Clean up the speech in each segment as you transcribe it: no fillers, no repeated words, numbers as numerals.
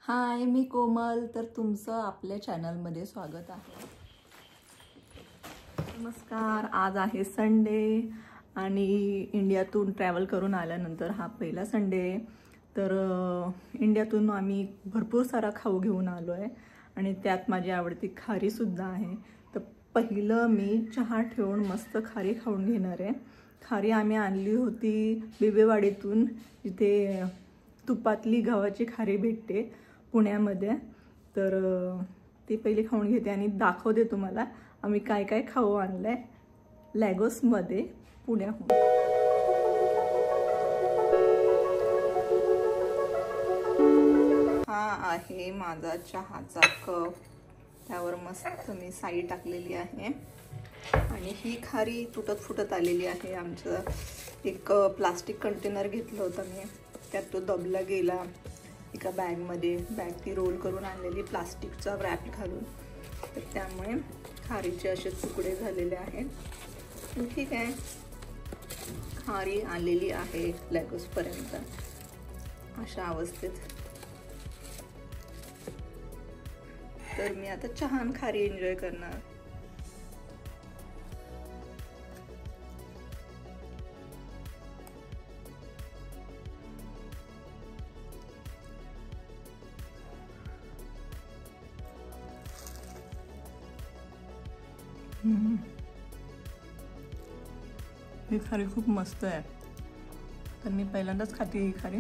हाय, मी कोमल. तर तुमचं आपल्या चॅनलमध्ये स्वागत आहे. नमस्कार. आज आहे संडे आणि इंडियातून ट्रॅव्हल करून आल्यानंतर हा पहिला संडे आहे. तर इंडियातून आम्ही भरपूर सारा खाऊ घेऊन आलो आहे आणि त्यात माझी आवडती खारीसुद्धा आहे. तर पहिलं मी चहा ठेवून मस्त खारी खाऊन घेणार आहे. खारी आम्ही आणली होती बिबेवाडीतून, जिथे तुपातली गव्हाची खारी भेटते पुण्यामध्ये. तर ती पहिली खाऊन घेते आणि दाखवते तुम्हाला आम्ही काय काय खाऊ आणलंय लॅगोसमध्ये पुण्याहून. हा आहे माझा चहाचा कप. त्यावर मस्त मी साई टाकलेली आहे आणि ही खारी तुटत फुटत आलेली आहे. आमचं एक प्लास्टिक कंटेनर घेतलं होतं मी, त्यात तो दबला गेला एका बॅगमध्ये. बॅग ती रोल करून आणलेली प्लास्टिकचा रॅप घालून, तर त्यामुळे खारीचे असे तुकडे झालेले आहेत. ठीक आहे, खारी आलेली आहे लॅगोसपर्यंत अशा अवस्थेत. तर मी आता चहा आणि खारी एन्जॉय करणार. ही खारी खूप मस्त आहे. तर मी पहिल्यांदाच खाते ही खारी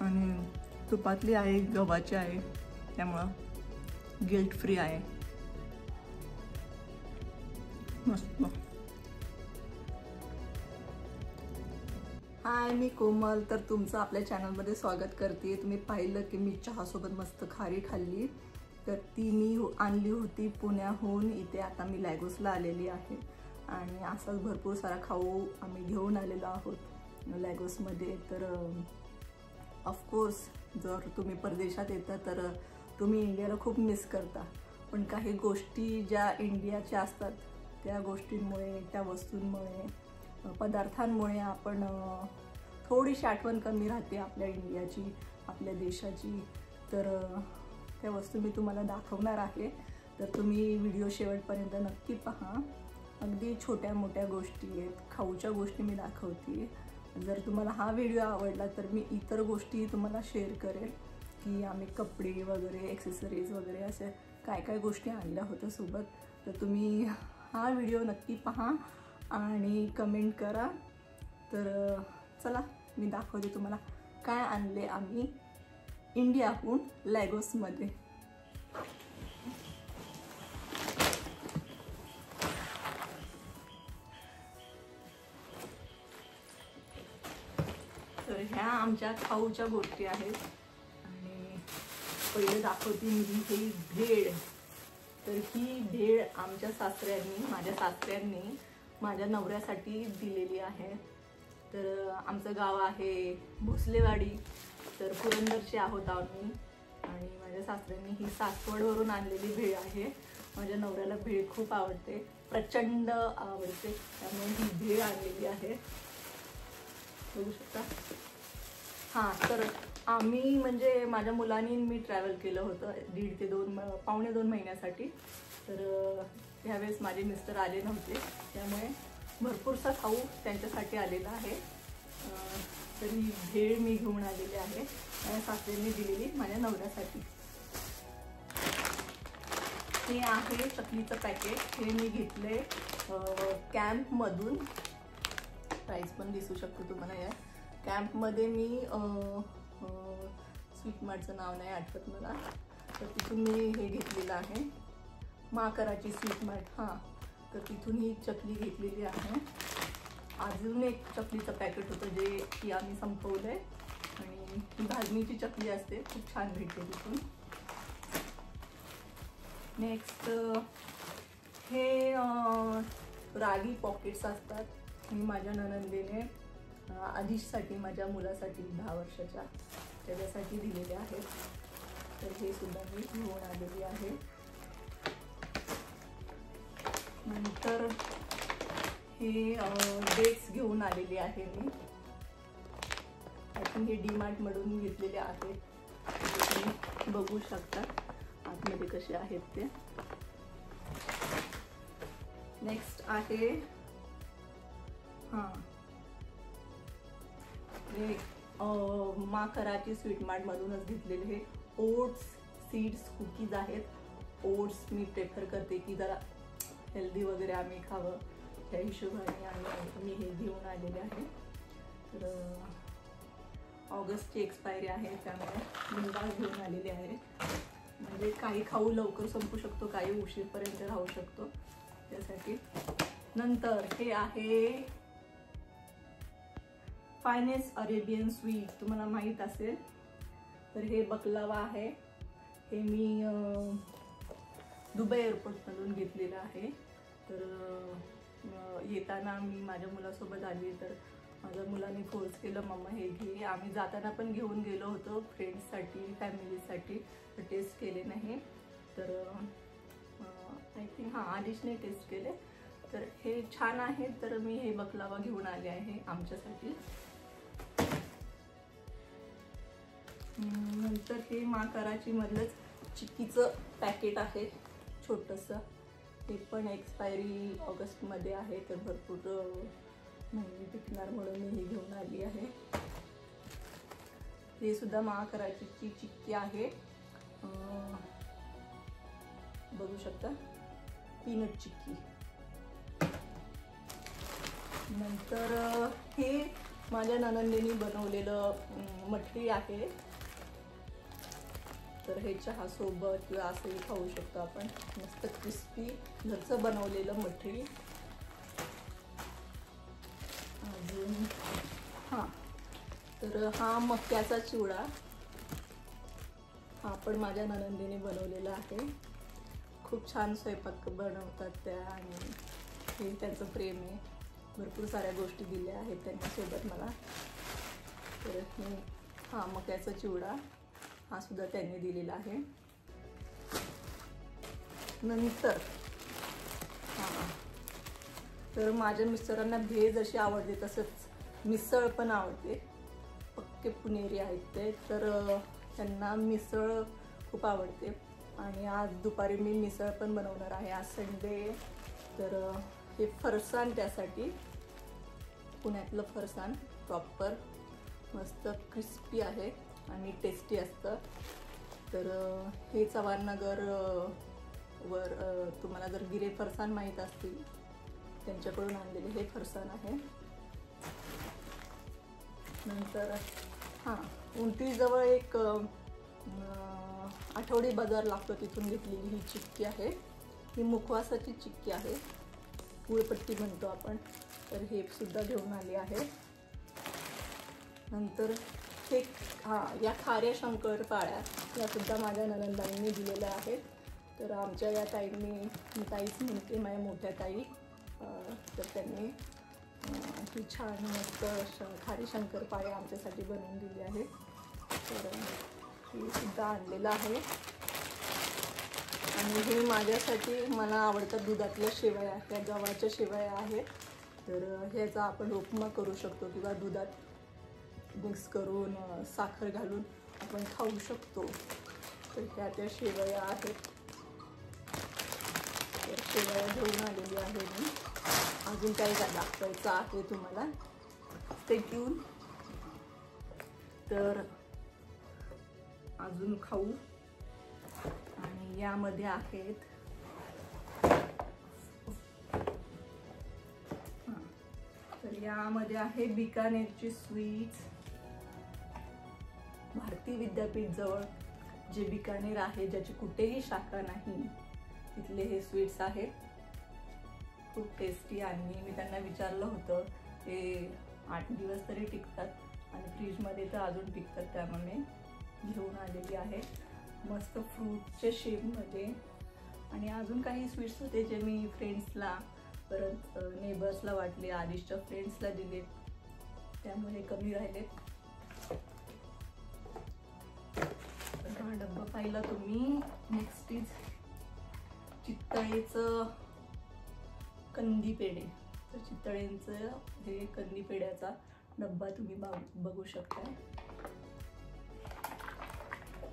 आणि तुपातली आहे, गव्हाची आहे, त्यामुळं गिल्ट फ्री आहे. मस्त. हाय, मी कोमल. तर तुमचं आपल्या चॅनलमध्ये स्वागत करते. तुम्ही पाहिलं की मी चहासोबत मस्त खारी खाल्ली. तर ती मी आणली होती पुण्याहून. इथे आता मी लॅगोसला आलेली आहे आणि असाच भरपूर सारा खाऊ आम्ही घेऊन आलेलो आहोत लॅगोसमध्ये. तर ऑफकोर्स जर तुम्ही परदेशात येता तर तुम्ही इंडियाला खूप मिस करता, पण काही गोष्टी ज्या इंडियाच्या असतात त्या गोष्टींमुळे, त्या वस्तूंमुळे, पदार्थांमुळे आपण थोडीशी आठवण कमी राहते आपल्या इंडियाची, आपल्या देशाची. तर त्या वस्तू मी तुम्हाला दाखवणार आहे. तर तुम्ही व्हिडिओ शेवटपर्यंत नक्की पहा. अगदी छोट्या मोठ्या गोष्टी आहेत, खाऊच्या गोष्टी मी दाखवते. जर तुम्हाला हा व्हिडिओ आवडला तर मी इतर गोष्टी तुम्हाला शेअर करेल की आम्ही कपडे वगैरे, एक्सेसरीज वगैरे असे काय काय गोष्टी आणल्या होत्या सोबत. तर तुम्ही हा व्हिडिओ नक्की पहा आणि कमेंट करा. तर चला मी दाखवते तुम्हाला काय आणले आम्ही इंडियाहून लॅगोसमध्ये. तर ह्या आमच्या खाऊच्या गोष्टी आहेत आणि पहिले दाखवते मी ही भेळ. तर ही भेळ आमच्या सासऱ्यांनी, माझ्या सासऱ्यांनी माझ्या नवऱ्यासाठी दिलेली आहे. तर आमचं गाव आहे भोसलेवाडी. तर पुरंदरचे आहोत आम्ही आणि माझ्या सासऱ्यांनी ही सासवडवरून आणलेली भेळ आहे. माझ्या नवऱ्याला भेळ खूप आवडते, प्रचंड आवडते, त्यामुळे ही भेळ आणलेली आहे. बघू शकता. हां, तर आम्ही म्हणजे माझ्या मुलांनी मी ट्रॅव्हल केलं होतं 1.5 ते 2 पावणे 2 महिन्यासाठी. तर ह्यावेळेस माझे मिस्टर आले नव्हते, त्यामुळे भरपूरसा खाऊ त्यांच्यासाठी आलेला आहे. तरी भेळ मी घेऊन आलेली आहे, माझ्या सासऱ्यांनी दिलेली माझ्या नवऱ्यासाठी. हे आहे चकलीचं पॅकेट. हे मी घेतले कॅम्पमधून. प्राईस पण दिसू शकतो तुम्हाला. या कॅम्पमध्ये मी स्वीट मार्टचं नाव नाही आठवत मला, तर तिथून मी हे घेतलेलं आहे, माकराची स्वीट मार्ट. हां, तर तिथून ही चकली घेतलेली आहे. अजून एक चकलीचं पॅकेट होतं जे की आम्ही संपवलं आहे आणि ही भाजणीची चकली असते, खूप छान भेटते तिथून. नेक्स्ट हे रागी पॉकेट्स असतात. मी माझ्या नणंदेने आदिशसाठी, माझ्या मुलासाठी 10 वर्षाच्या, त्याच्यासाठी दिलेले आहेत. तर हे सुद्धा मी घेऊन आलेली आहे. नंतर हे डेट्स घेऊन आलेली आहे मी. आय थिंक हे डी मार्टमधून घेतलेले आहेत. बघू शकता आतमध्ये कसे आहेत ते. नेक्स्ट आहे हे मा कराची स्वीट मार्ट मधूनच घेतलेले हे ओट्स सीड्स कुकीज आहेत. ओट्स मी प्रेफर करते की जरा हेल्दी वगैरे आम्ही खावं, त्या हिशोबाने मी हे घेऊन आलेले आहे. तर ऑगस्टची एक्सपायरी आहे त्यामुळे मी घेऊन आलेले आहे. म्हणजे काही खाऊ लवकर संपू शकतो, काही उशीरपर्यंत राहू शकतो त्यासाठी. नंतर हे आहे फायनेस्ट अरेबियन स्वीट, तुम्हाला माहीत असेल. तर हे बकलावा आहे. हे मी दुबई एअरपोर्टमधून घेतलेलं आहे. तर येताना मी माझ्या मुलासोबत आली तर माझ्या मुलाने फोर्स केलं, मम्मा हे घे. आम्ही जाताना पण घेऊन गेलो होतो फ्रेंड्ससाठी फॅमिलीसाठी, तर टेस्ट केले नाही. तर आय थिंक आदिशने टेस्ट केले. तर हे छान आहे. तर मी हे बकलावा घेऊन आले आहे आमच्यासाठी. नंतर हे मा कराची मधलंच चिक्कीचं पॅकेट आहे छोटंसं. हे पण एक्सपायरी ऑगस्टमध्ये आहे. तर भरपूर महिने टिकणार म्हणून मी हे घेऊन आली आहे. हे सुद्धा मा कराची चिक्की आहे. बघू शकता पीनट चिक्की. नंतर हे माझ्या ननंदेनी बनवलेलं मठरी आहे. तर हे चहा सोबत किंवा असंही खाऊ शकतो आपण. मस्त क्रिस्पी घरचं बनवलेलं मठरी. अजून तर हा मक्याचा चिवडा, हा पण माझ्या ननंदेने बनवलेला आहे. खूप छान स्वयंपाक बनवतात त्या आणि हे त्यांचं प्रेम आहे. भरपूर साऱ्या गोष्टी दिल्या आहेत त्यांच्यासोबत मला. तर हे मक्याचा चिवडा हा सुद्धा त्यांनी दिलेला आहे. नंतर तर माझ्या मिस्टरांना भेळ जशी आवडते तसंच मिसळ पण आवडते. पक्के पुणेरी आहेत ते. तर त्यांना मिसळ खूप आवडते आणि आज दुपारी मी मिसळ पण बनवणार आहे. आज संडे. तर हे फरसाण, त्यासाठी पुण्यातलं फरसाण प्रॉपर मस्त क्रिस्पी आहे आणि टेस्टी असतं. तर हे चव्हाणनगर वर तुम्हाला जर गिरे फरसाण माहीत असतील त्यांच्याकडून आणलेले हे फरसाण आहे. नंतर उंटीजवळ एक आठवडी बाजार लागतो, तिथून घेतलेली ही चिक्की आहे. ही मुखवासाची चिक्की आहे, गुळपट्टी म्हणतो आपण. तर हे सुद्धा घेऊन आले आहे. नंतर हे या खाऱ्या शंकरपाळ्या या सुद्धा माझ्या ननंदांनी दिलेल्या आहेत. तर आमच्या या ताईंनी, मी ताईच म्हणते माझ्या मोठ्या ताई, तर त्यांनी ही छान मस्त खारी शंकरपाळ्या आमच्यासाठी बनवून दिली आहे. तर हे सुद्धा आणलेलं आहे. आणि हे माझ्यासाठी मला आवडतात दुधातल्या शेवया, त्या गव्हाच्या शेवया आहेत. तर ह्याचा आपण उपमा करू शकतो किंवा दुधात मिक्स करून साखर घालून आपण खाऊ शकतो. तर ह्या त्या शेवया आहेत. तर शेवया घेऊन आलेली आहे मी. अजून काही दाखवायचं आहे तुम्हाला, ते घेऊन. तर अजून खाऊ. आणि यामध्ये आहेत तर यामध्ये आहे बिकानेरची स्वीट्स. भारती विद्यापीठ जवळ जे बिकानेर आहे, ज्याची कुठेही शाखा नाही, तिथले हे स्वीट्स आहेत. खूप टेस्टी. आणि मी त्यांना विचारलं होतं, ते 8 दिवस तरी टिकतात आणि फ्रीजमध्ये तर अजून टिकतात, त्यामुळे घेऊन आलेली आहे. मस्त फ्रूटच्या शेपमध्ये. आणि अजून काही स्वीट्स होते जे मी फ्रेंड्सला, परत नेबर्सला वाटले, आदिशच्या फ्रेंड्सला दिले, त्यामुळे कमी राहिले. हा डब्बा पाहिला तुम्ही. नेक्स्ट इज चितळेचं कंदी पेढे. तर चितळेंचं हे कंदी पेढ्याचा डब्बा तुम्ही बघू शकता.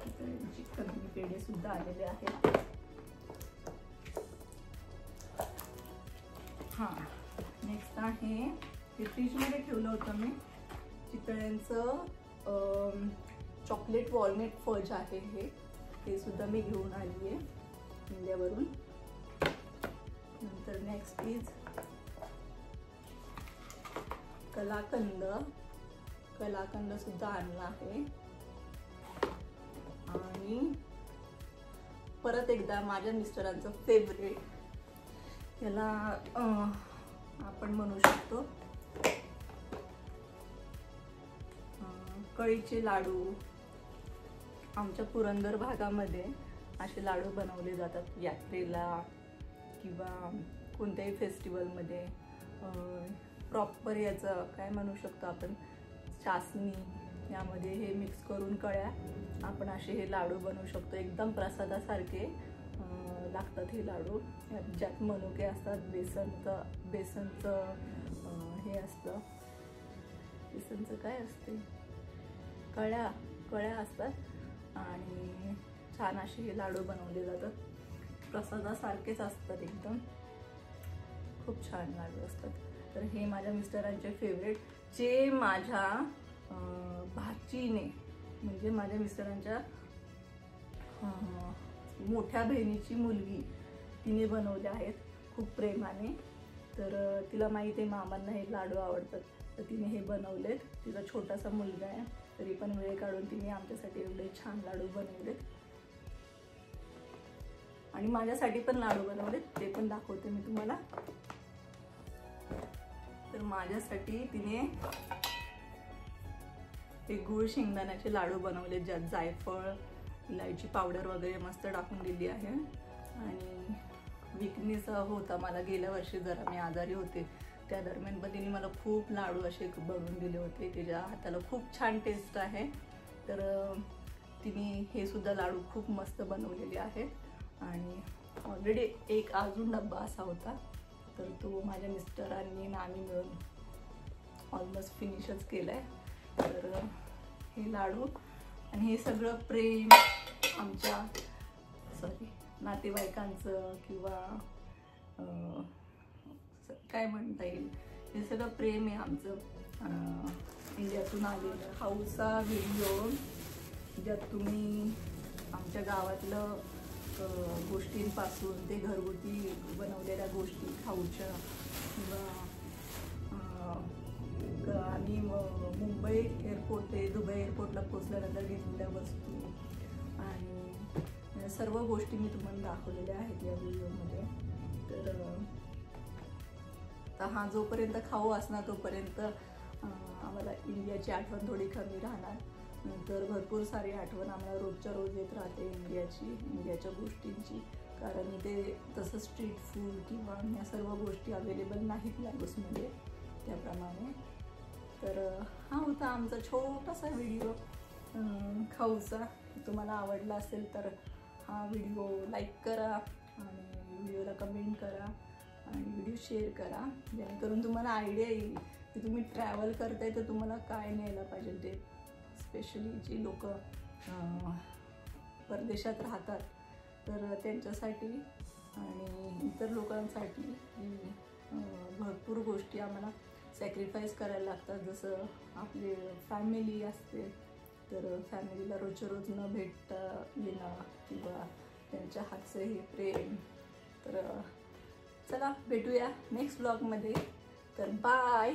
चितळेंची कंदी पेढे सुद्धा आलेले आहेत. हां, नेक्स्ट आहे हे फ्रीजमध्ये ठेवलं होतं मी, चितळ्यांचं चॉकलेट वॉलनट फज आहे हे सुद्धा मी घेऊन आली आहे इंडियावरून. नंतर नेक्स्ट इज कलाकंद सुद्धा आणला आहे. आणि परत एकदा माझ्या मिस्टरांचं फेवरेट, याला आपण म्हणू शकतो कळीचे लाडू. आमच्या पुरंदर भागामध्ये असे लाडू बनवले जातात यात्रेला किंवा कोणत्याही फेस्टिवलमध्ये. प्रॉपर याचं काय म्हणू शकतो आपण, चासणी, यामध्ये हे मिक्स करून कळ्या आपण असे हे लाडू बनवू शकतो. एकदम प्रसादासारखे लागतात हे लाडू. ज्यात मनुके असतात, बेसनचं हे असतं, बेसनचं काय असते, कळ्या असतात आणि छान असे हे लाडू बनवले जातात. प्रसादासारखेच असतात एकदम, खूप छान लाडू असतात. तर हे माझ्या मिस्टरांचे फेवरेट, जे माझ्या भाचीने म्हणजे माझ्या मिस्टरांच्या मोठ्या बहिणीची मुलगी तिने बनवले आहेत खूप प्रेमाने. तर तिला माहिती आहे मामांना हे लाडू आवडतात, तर तिने हे बनवलेत. तिचा छोटासा मुलगा आहे, तरी पण वेळ काढून तिने आमच्यासाठी एवढे छान लाडू बनवलेत. आणि माझ्यासाठी पण लाडू बनवलेत, ते पण दाखवते मी तुम्हाला. तर माझ्यासाठी तिने हे गूळ शेंगदाण्याचे लाडू बनवले, ज्यात जायफळ, इलायची पावडर वगैरे मस्त टाकून दिली आहे. आणि विकनेस होता मला, गेल्या वर्षी जरा मी आजारी होते, त्या दरम्यान पण तिने मला खूप लाडू असे बनवून दिले होते. तिच्या हाताला खूप छान टेस्ट आहे. तर तिने हे सुद्धा लाडू खूप मस्त बनवलेले आहेत. आणि ऑलरेडी एक अजून डब्बा असा होता, तर तो माझ्या मिस्टरांनी आणि आम्ही मिळून ऑलमोस्ट फिनिशच केलाय. तर हे लाडू आणि हे सगळं प्रेम आमच्या नातेवाईकांचं किंवा काय म्हणता येईल, हे सगळं प्रेम आहे आमचं इंडियातून आलेलं. हाऊसा व्हिडिओ, ज्यात तुम्ही आमच्या गावातलं गोष्टींपासून ते घरगुती बनवलेल्या गोष्टी खाऊच्या, किंवा आम्ही मुंबई एअरपोर्ट ते दुबई एअरपोर्टला पोचल्यानंतर घेतलेल्या वस्तू आणि सर्व गोष्टी मी तुम्हाला दाखवलेल्या आहेत या व्हिडिओमध्ये. तर हा जोपर्यंत खाऊ असणार तोपर्यंत आम्हाला इंडियाची आठवण थोडी कमी राहणार. नंतर भरपूर सारी आठवण आम्हाला रोजच्या रोज येत राहते इंडियाच्या गोष्टींची, कारण इथे तसं स्ट्रीट फूड किंवा या सर्व गोष्टी अवेलेबल नाहीत लॅगोसमध्ये त्याप्रमाणे. तर हा होता आमचा छोटासा व्हिडिओ खाऊचा. तुम्हाला आवडला असेल तर हा व्हिडिओ लाईक करा आणि व्हिडिओला कमेंट करा आणि व्हिडिओ शेअर करा, जेणेकरून तुम्हाला आयडिया येईल की तुम्ही ट्रॅव्हल करताय तर तुम्हाला काय न्यायला पाहिजे. ते स्पेशली जी लोक परदेशात राहतात तर त्यांच्यासाठी आणि इतर लोकांसाठी भरपूर गोष्टी आम्हाला सॅक्रिफाईस करायला लागतात. जसं आपली फॅमिली असते, तर फॅमिलीला रोजच्या रोज न भेटता येणं किंवा त्यांच्या हातचं हे प्रेम. तर चला भेटूया नेक्स्ट ब्लॉगमध्ये. तर बाय.